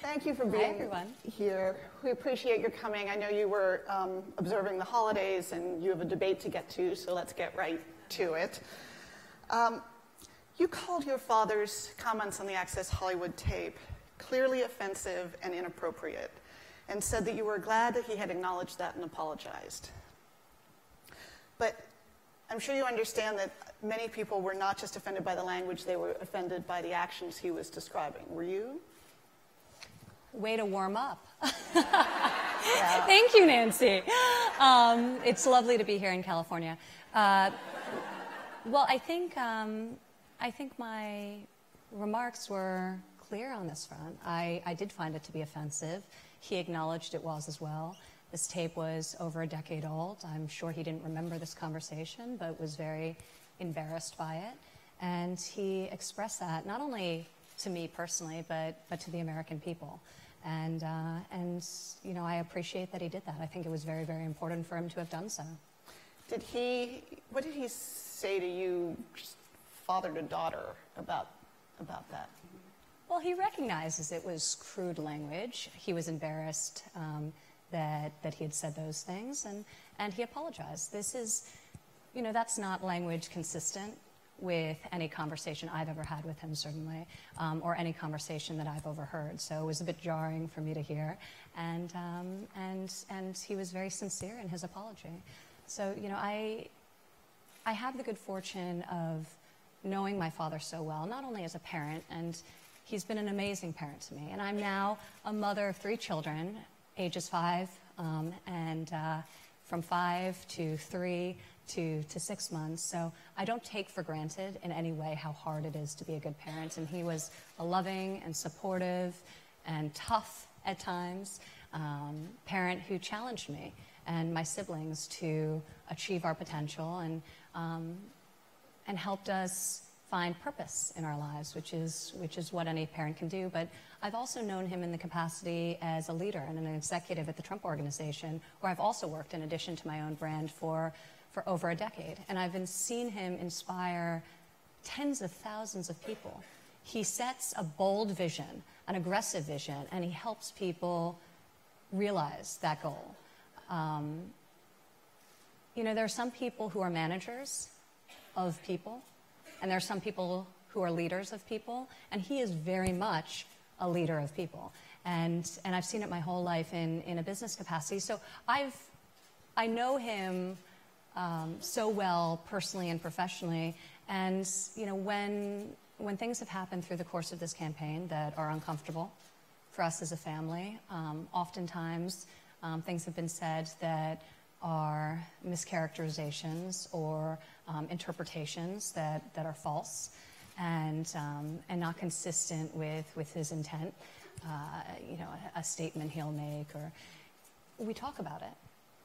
Thank you for being here. We appreciate your coming. I know you were observing the holidays and you have a debate to get to, so let's get right to it. You called your father's comments on the Access Hollywood tape clearly offensive and inappropriate, and said that you were glad that he had acknowledged that and apologized. But I'm sure you understand that many people were not just offended by the language, they were offended by the actions he was describing. Were you? Way to warm up. Yeah. Thank you, Nancy. It's lovely to be here in California. Well, I think my remarks were clear on this front. I did find it to be offensive. He acknowledged it was as well. This tape was over a decade old. I'm sure he didn't remember this conversation, but was very embarrassed by it. And he expressed that not only to me personally, but to the American people. And you know, I appreciate that he did that. I think it was very, very important for him to have done so. What did he say to you, father to daughter, about that? Well, he recognizes it was crude language. He was embarrassed that he had said those things, and he apologized. This is, you know, that's not language consistent with any conversation I've ever had with him, certainly, or any conversation that I've overheard. So it was a bit jarring for me to hear, and he was very sincere in his apology. So, you know, I have the good fortune of knowing my father so well, not only as a parent, and he's been an amazing parent to me. And I'm now a mother of 3 children, ages 5, and from 5 to 3 to 6 months. So I don't take for granted in any way how hard it is to be a good parent. And he was a loving and supportive and tough at times parent who challenged me and my siblings to achieve our potential and helped us find purpose in our lives, which is what any parent can do. But I've also known him in the capacity as a leader and an executive at the Trump Organization, where I've also worked in addition to my own brand for over a decade. And I've seen him inspire tens of thousands of people. He sets a bold vision, an aggressive vision, and he helps people realize that goal. You know, there are some people who are managers of people, and there are some people who are leaders of people, and he is very much a leader of people. And I've seen it my whole life in a business capacity. So I know him so well personally and professionally. And you know, when things have happened through the course of this campaign that are uncomfortable for us as a family, oftentimes things have been said that are mischaracterizations or interpretations that are false and not consistent with his intent. You know, a statement he'll make, or we talk about it.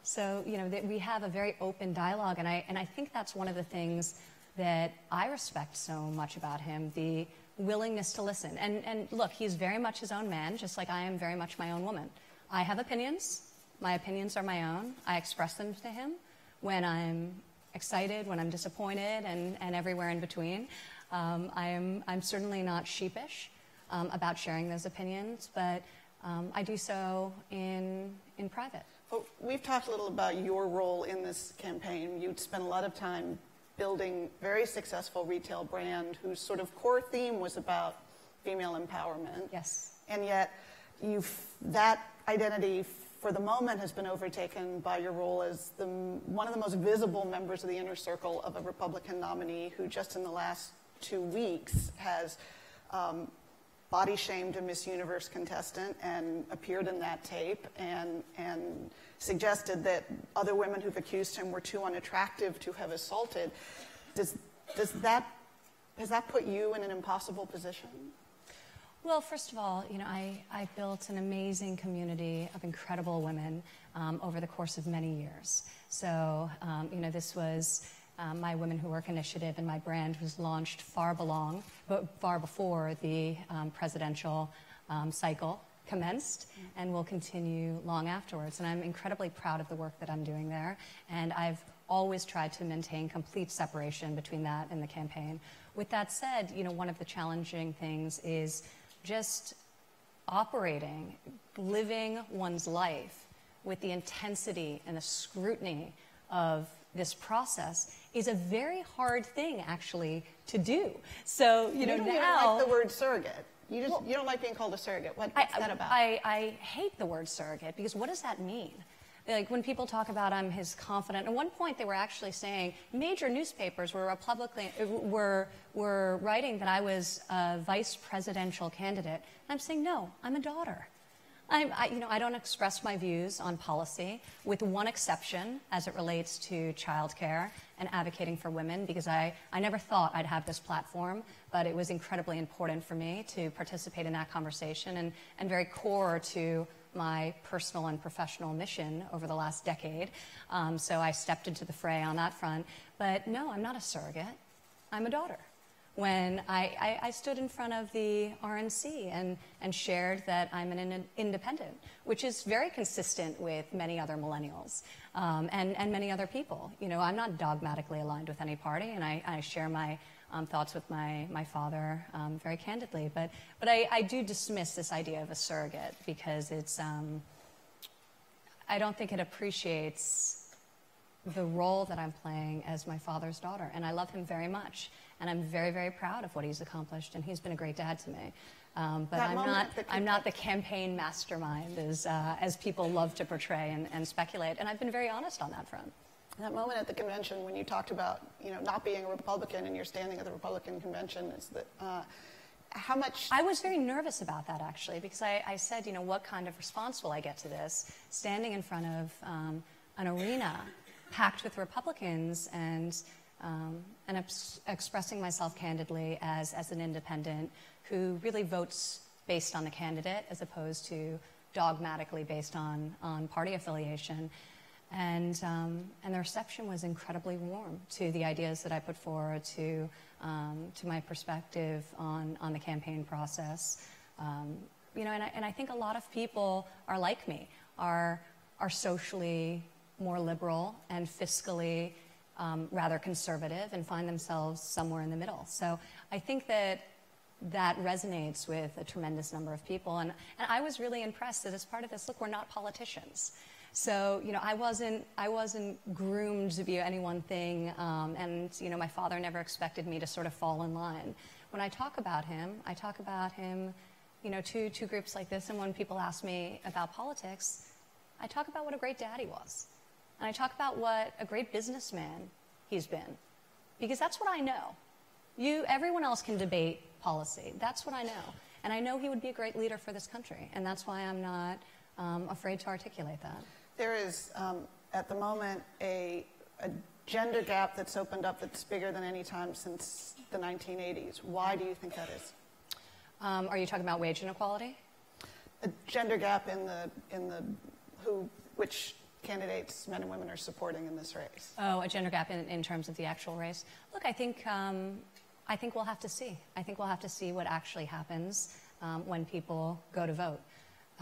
So, you know, we have a very open dialogue, and I think that's one of the things that I respect so much about him, the willingness to listen. And look, he's very much his own man, just like I am very much my own woman. I have opinions. My opinions are my own. I express them to him when I'm excited, when I'm disappointed, and everywhere in between. I'm certainly not sheepish about sharing those opinions, but I do so in private. Well, we've talked a little about your role in this campaign. You'd spent a lot of time building a very successful retail brand whose sort of core theme was about female empowerment. Yes. And yet that identity for the moment has been overtaken by your role as one of the most visible members of the inner circle of a Republican nominee who just in the last 2 weeks has body shamed a Miss Universe contestant and appeared in that tape and suggested that other women who've accused him were too unattractive to have assaulted. Has that put you in an impossible position? Well, first of all, you know, I built an amazing community of incredible women over the course of many years. So, you know, this was my Women Who Work initiative, and my brand was launched far before the presidential cycle commenced, and will continue long afterwards. And I'm incredibly proud of the work that I'm doing there, and I've always tried to maintain complete separation between that and the campaign. With that said, you know, one of the challenging things is just operating, living one's life with the intensity and the scrutiny of this process is a very hard thing, actually, to do. So, you know, don't now... even like the word surrogate. You don't like being called a surrogate. What's that about? I hate the word surrogate, because what does that mean? Like, when people talk about I'm his confidant, at one point they were actually saying, major newspapers were writing that I was a vice presidential candidate. And I'm saying, no, I'm a daughter. I don't express my views on policy, with one exception as it relates to childcare and advocating for women, because I never thought I'd have this platform, but it was incredibly important for me to participate in that conversation, and very core to my personal and professional mission over the last decade. So I stepped into the fray on that front. But no, I'm not a surrogate. I'm a daughter. When I stood in front of the RNC and shared that I'm an independent, which is very consistent with many other millennials and many other people. You know, I'm not dogmatically aligned with any party, and I share my thoughts with my father very candidly. But I do dismiss this idea of a surrogate, because it's I don't think it appreciates the role that I'm playing as my father's daughter, and I love him very much. And I'm very, very proud of what he's accomplished, and he's been a great dad to me. But I'm not the campaign mastermind, as people love to portray and speculate. And I've been very honest on that front. That moment at the convention when you talked about, you know, not being a Republican and you're standing at the Republican convention, is that how much? I was very nervous about that, actually, because I said, you know, what kind of response will I get to this? Standing in front of an arena packed with Republicans and expressing myself candidly as an independent who really votes based on the candidate as opposed to dogmatically based on party affiliation. And the reception was incredibly warm to the ideas that I put forward, to my perspective on the campaign process. You know, and I think a lot of people are like me, are socially more liberal and fiscally rather conservative, and find themselves somewhere in the middle. So I think that resonates with a tremendous number of people. And I was really impressed that as part of this, look, we're not politicians. So, you know, I wasn't groomed to be any one thing, and, you know, my father never expected me to sort of fall in line. When I talk about him, you know, to groups like this, and when people ask me about politics, I talk about what a great dad he was. And I talk about what a great businessman he's been, because that's what I know. Everyone else can debate policy. That's what I know. And I know he would be a great leader for this country, and that's why I'm not afraid to articulate that. There is, at the moment, a gender gap that's opened up that's bigger than any time since the 1980s. Why do you think that is? Are you talking about wage inequality? A gender gap in which candidates, men and women, are supporting in this race. Oh, a gender gap in terms of the actual race. Look, I think we'll have to see. I think we'll have to see what actually happens when people go to vote.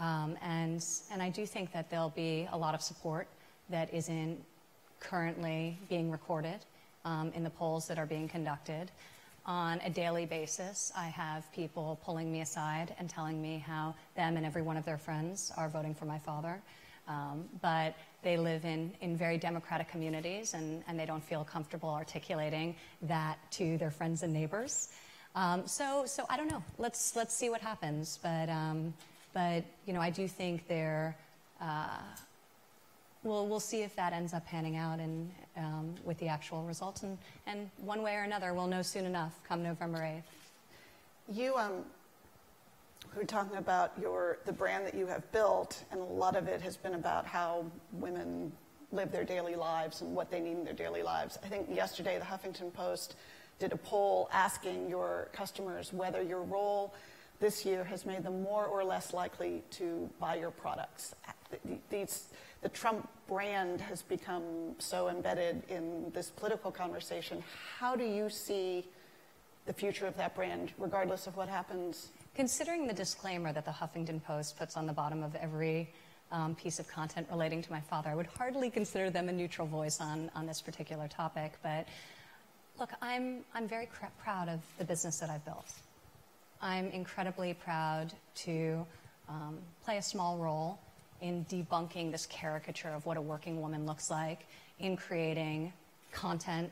And I do think that there'll be a lot of support that isn't currently being recorded in the polls that are being conducted. On a daily basis, I have people pulling me aside and telling me how them and every one of their friends are voting for my father. But they live in very democratic communities, and they don't feel comfortable articulating that to their friends and neighbors. So I don't know. Let's see what happens. But you know, I do think we'll see if that ends up panning out and with the actual results, and one way or another, we'll know soon enough come November 8th. You were talking about the brand that you have built, and a lot of it has been about how women live their daily lives and what they need in their daily lives. I think yesterday the Huffington Post did a poll asking your customers whether your role this year has made them more or less likely to buy your products. The Trump brand has become so embedded in this political conversation. How do you see the future of that brand, regardless of what happens? Considering the disclaimer that the Huffington Post puts on the bottom of every piece of content relating to my father, I would hardly consider them a neutral voice on this particular topic. But look, I'm very proud of the business that I've built. I'm incredibly proud to play a small role in debunking this caricature of what a working woman looks like, in creating content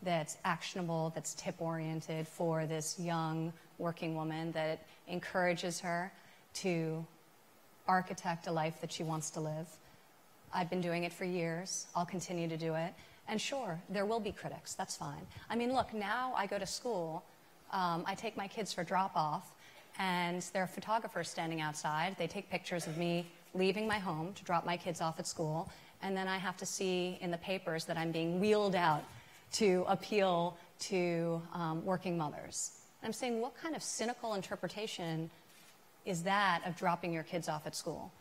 that's actionable, that's tip-oriented for this young working woman, that encourages her to architect a life that she wants to live. I've been doing it for years. I'll continue to do it. And sure, there will be critics. That's fine. I mean, look, now I go to school. I take my kids for drop-off, and there are photographers standing outside. They take pictures of me leaving my home to drop my kids off at school, and then I have to see in the papers that I'm being wheeled out to appeal to working mothers. I'm saying, what kind of cynical interpretation is that of dropping your kids off at school?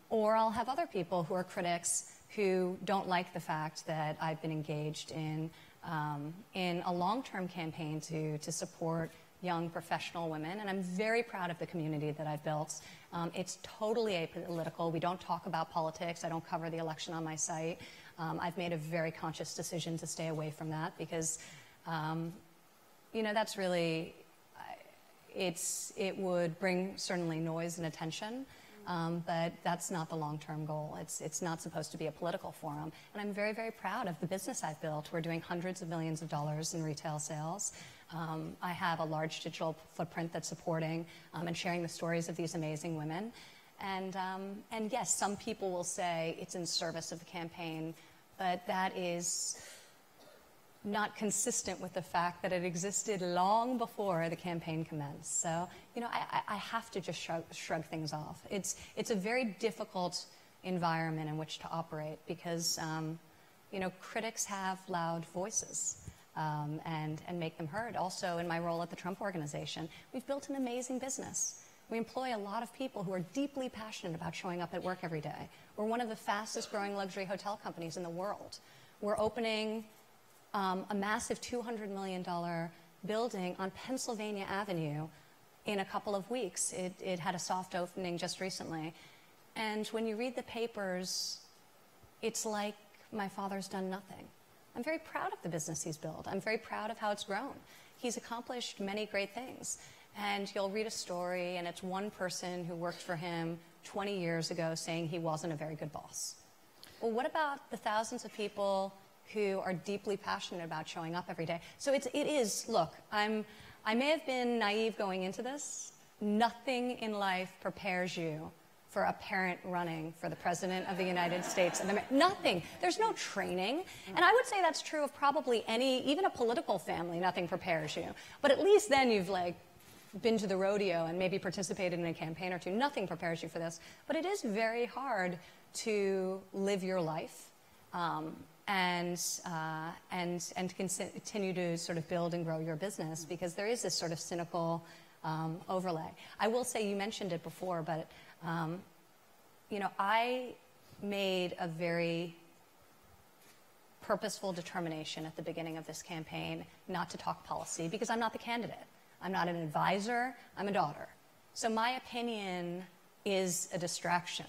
Or I'll have other people who are critics who don't like the fact that I've been engaged in a long-term campaign to support young professional women, and I'm very proud of the community that I've built. It's totally apolitical. We don't talk about politics. I don't cover the election on my site. I've made a very conscious decision to stay away from that because, you know, that's really, it would bring certainly noise and attention, but that's not the long-term goal. It's not supposed to be a political forum. And I'm very, very proud of the business I've built. We're doing hundreds of millions of dollars in retail sales. I have a large digital footprint that's supporting and sharing the stories of these amazing women. And yes, some people will say it's in service of the campaign, but that is not consistent with the fact that it existed long before the campaign commenced. So, you know, I have to just shrug things off. It's a very difficult environment in which to operate because, you know, critics have loud voices. And make them heard. Also, in my role at the Trump Organization, we've built an amazing business. We employ a lot of people who are deeply passionate about showing up at work every day. We're one of the fastest growing luxury hotel companies in the world. We're opening a massive $200 million building on Pennsylvania Avenue in a couple of weeks. It had a soft opening just recently. And when you read the papers, it's like my father's done nothing. I'm very proud of the business he's built. I'm very proud of how it's grown. He's accomplished many great things. And you'll read a story, and it's one person who worked for him 20 years ago saying he wasn't a very good boss. Well, what about the thousands of people who are deeply passionate about showing up every day? So it is, look, I may have been naive going into this. Nothing in life prepares you for a parent running for the President of the United States. Nothing. There's no training. And I would say that's true of probably even a political family, nothing prepares you. But at least then you've been to the rodeo and maybe participated in a campaign or two. Nothing prepares you for this. But it is very hard to live your life and continue to sort of build and grow your business because there is this sort of cynical overlay. I will say, you mentioned it before, but you know, I made a very purposeful determination at the beginning of this campaign not to talk policy because I'm not the candidate. I'm not an advisor. I'm a daughter. So my opinion is a distraction.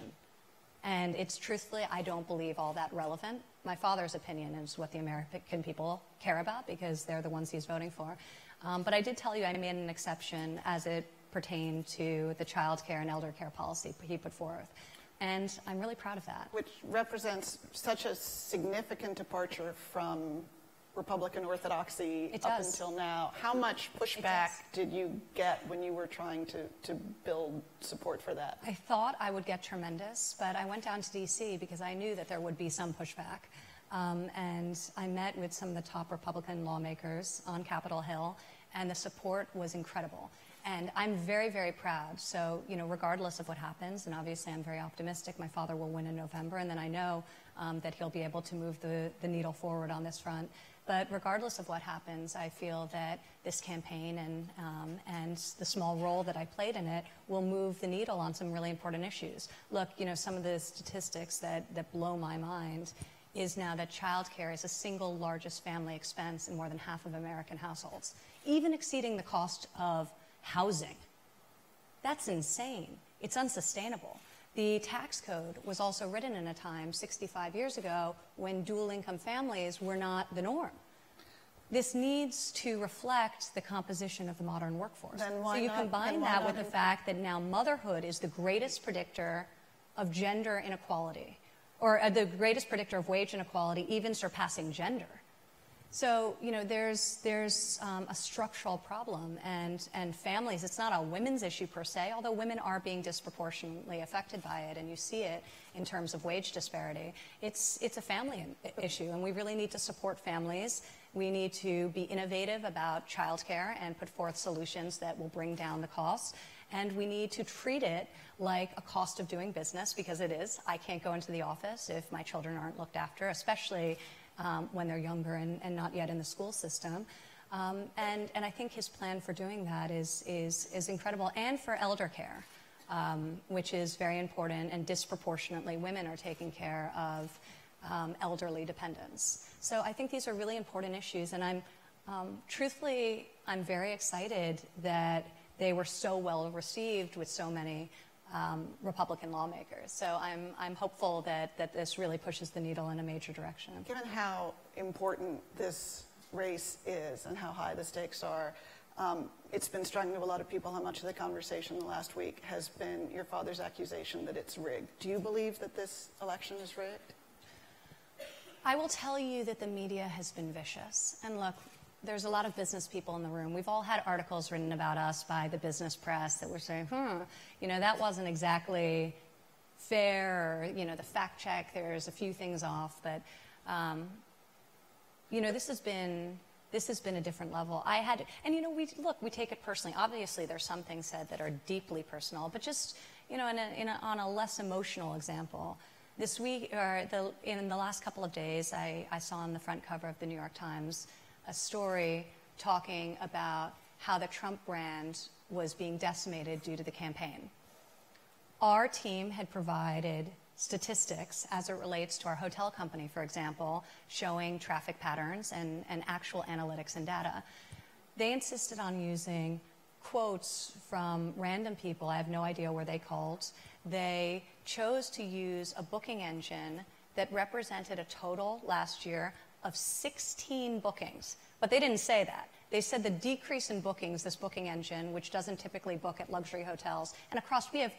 And it's truthfully, I don't believe all that relevant. My father's opinion is what the American people care about because they're the ones he's voting for. But I did tell you I made an exception as it pertained to the child care and elder care policy he put forth. And I'm really proud of that. Which represents such a significant departure from Republican orthodoxy up until now. How much pushback did you get when you were trying to build support for that? I thought I would get tremendous, but I went down to D.C. because I knew that there would be some pushback. And I met with some of the top Republican lawmakers on Capitol Hill, and the support was incredible. And I'm very, very proud. So, you know, regardless of what happens, and obviously I'm very optimistic, my father will win in November, and then I know that he'll be able to move the needle forward on this front. But regardless of what happens, I feel that this campaign and the small role that I played in it will move the needle on some really important issues. Look, you know, some of the statistics that blow my mind is now that childcare is the single largest family expense in more than half of American households, even exceeding the cost of housing. That's insane. It's unsustainable. The tax code was also written in a time 65 years ago when dual income families were not the norm. this needs to reflect the composition of the modern workforce. Then why so you not- combine then why that not with the in- fact that now motherhood is the greatest predictor of gender inequality, or the greatest predictor of wage inequality, even surpassing gender. So, you know, there's a structural problem, and families, it's not a women's issue per se, although women are being disproportionately affected by it, and you see it in terms of wage disparity. It's a family issue, and we really need to support families. We need to be innovative about childcare and put forth solutions that will bring down the costs. And we need to treat it like a cost of doing business, because it is. I can't go into the office if my children aren't looked after, especially when they're younger and not yet in the school system. And I think his plan for doing that is incredible, and for elder care, which is very important, and disproportionately women are taking care of elderly dependents. So I think these are really important issues, and truthfully, I'm very excited that they were so well received with so many Republican lawmakers. So I'm hopeful that this really pushes the needle in a major direction. Given how important this race is and how high the stakes are, it's been striking to a lot of people how much of the conversation the last week has been your father's accusation that it's rigged. Do you believe that this election is rigged? I will tell you that the media has been vicious. And look, there's a lot of business people in the room. We've all had articles written about us by the business press that were saying, you know, that wasn't exactly fair, or, you know, the fact check, there's a few things off, but, you know, this has been a different level. And you know, we take it personally. Obviously, there's some things said that are deeply personal, but just, you know, on a less emotional example, this week, or in the last couple of days, I saw on the front cover of the New York Times a story talking about how the Trump brand was being decimated due to the campaign. Our team had provided statistics as it relates to our hotel company, for example, showing traffic patterns and actual analytics and data. They insisted on using quotes from random people. I have no idea where they called. They chose to use a booking engine that represented a total last year of 16 bookings. But they didn't say that. They said the decrease in bookings, this booking engine, which doesn't typically book at luxury hotels, and across, we have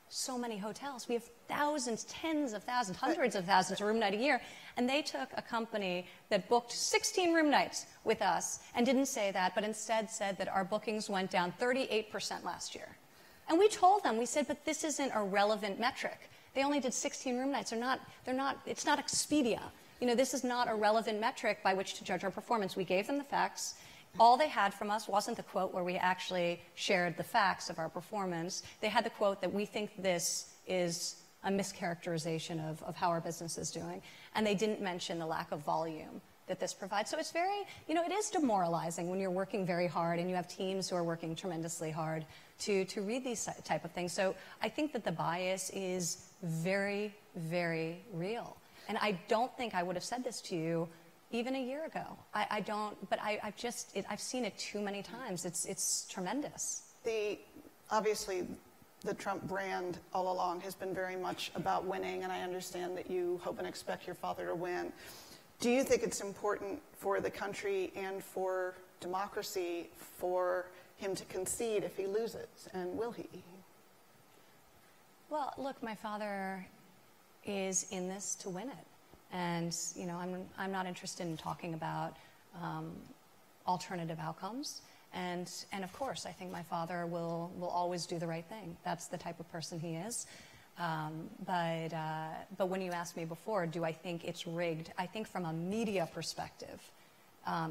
so many hotels. We have thousands, tens of thousands, hundreds of thousands of room night a year. And they took a company that booked 16 room nights with us and didn't say that, but instead said that our bookings went down 38% last year. And we told them, we said, but this isn't a relevant metric. They only did 16 room nights. It's not Expedia. You know, this is not a relevant metric by which to judge our performance. We gave them the facts. All they had from us wasn't the quote where we actually shared the facts of our performance. They had the quote that we think this is a mischaracterization of how our business is doing. And they didn't mention the lack of volume that this provides. So it's very, you know, it is demoralizing when you're working very hard and you have teams who are working tremendously hard to read these type of things. So I think that the bias is very, very real. And I don't think I would have said this to you even a year ago. I don't, but I've seen it too many times. It's tremendous. Obviously, the Trump brand all along has been very much about winning, and I understand that you hope and expect your father to win. Do you think it's important for the country and for democracy for him to concede if he loses, and will he? Well, look, my father is in this to win it. And, you know, I'm not interested in talking about alternative outcomes. And of course, I think my father will always do the right thing. That's the type of person he is. But when you asked me before, do I think it's rigged? I think from a media perspective,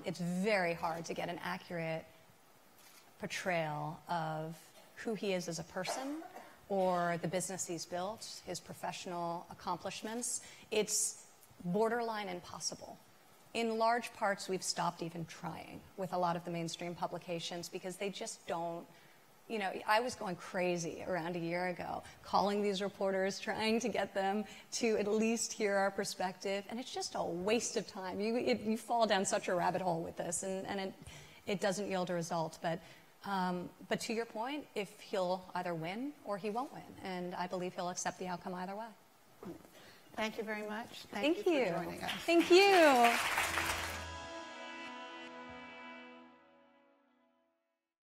it's very hard to get an accurate portrayal of who he is as a person or the business he's built, his professional accomplishments. It's borderline impossible. In large parts, we've stopped even trying with a lot of the mainstream publications because they just don't, you know, I was going crazy around a year ago, calling these reporters, trying to get them to at least hear our perspective, and it's just a waste of time. You fall down such a rabbit hole with this, and it doesn't yield a result. But to your point, if he'll either win or he won't win, and I believe he'll accept the outcome either way. Thank you very much. Thank you for joining us. Thank you.